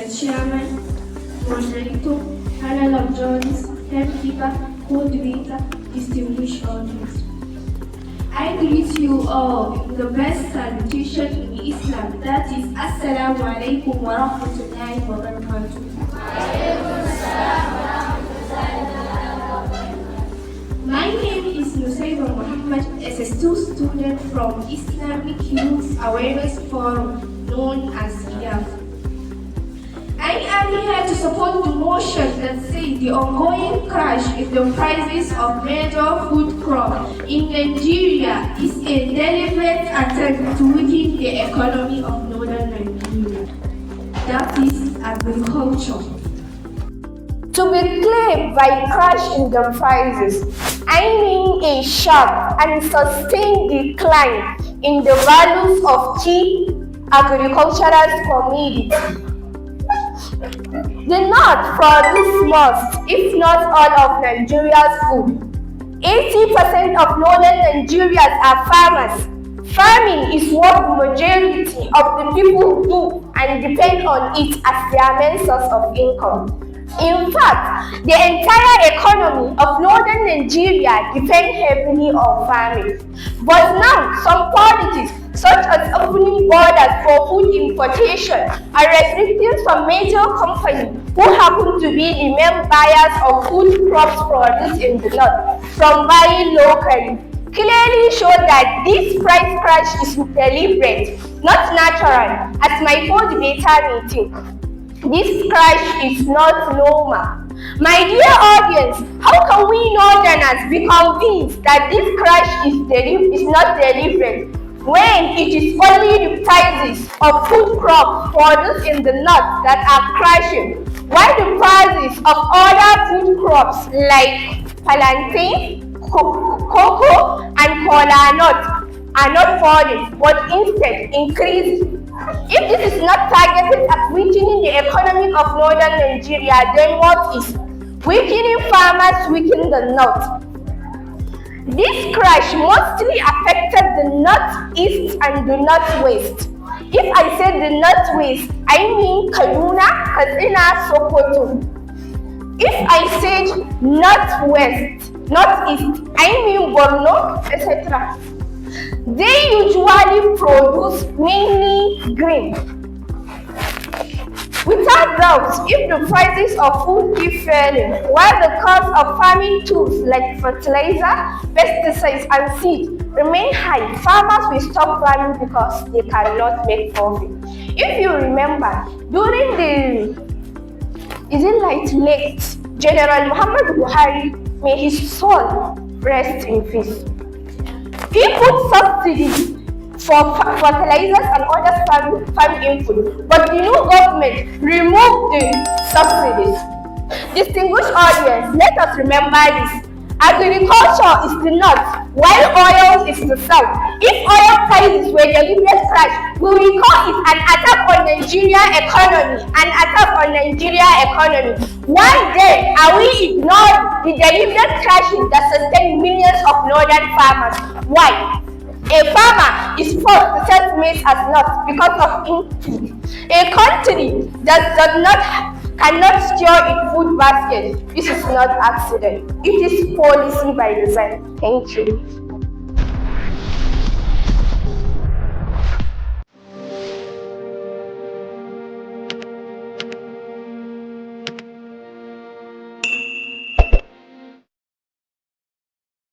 Chairman, Moderator, Panel of Judges, Headkeeper, Coordinator, distinguished audience. I greet you all in the best salutation in Islam, that is, Assalamu alaikum wa rahmatullahi wa barakatuh. My name is Nusayba Muhammad, SS2 student from Islamic Youth Awareness Forum, known as Iyaf. I am here to support the motion that says the ongoing crash in the prices of major food crops in Nigeria is a deliberate attempt to weaken the economy of northern Nigeria, that is, agriculture. To be clear by crash in the prices, I mean a sharp and sustained decline in the values of key agricultural commodities. The North produces most, if not all, of Nigeria's food. 80% of northern Nigerians are farmers. Farming is what the majority of the people do and depend on it as their main source of income. In fact, the entire economy of northern Nigeria depends heavily on farming. But now, some policies, such as opening borders for food importation, are restricting some major companies who happen to be the main buyers of food crops produced in the north from buying locally, clearly show that this price crash is deliberate, not natural, as my co-debater may think. This crash is not normal. My dear audience, how can we northerners be convinced that this crash is not deliberate when it is only the prices of food crops produced in the north that are crashing, while the prices of other food crops like plantain, cocoa, and kola nut are not falling, but instead increasing? If this is not targeted at weakening the economy of northern Nigeria, then what is? Weakening farmers weaken the north. This crash mostly affected the northeast and the northwest. If I say the northwest, I mean Kaduna, Katsina, Sokoto. If I said northeast, I mean Borno, etc. They usually produce mainly grain. Without doubt, if the prices of food keep falling, while the cost of farming tools like fertilizer, pesticides, and seed remain high, farmers will stop farming because they cannot make profit. If you remember, during late General Muhammad Buhari, may his soul rest in peace, he put subsidies for fertilizers and other farm input, but the new government removed the subsidies. Distinguished audience, let us remember this. Agriculture is the north, while oil is the south. If oil prices were deliberate crash, we will call it an attack on Nigeria economy, Why then are we ignoring the deliberate crashes that sustain millions of northern farmers? Why? A farmer is forced to sell maize as nuts because of input. A country that cannot store its food basket. This is not accident. It is policy by design. Thank you.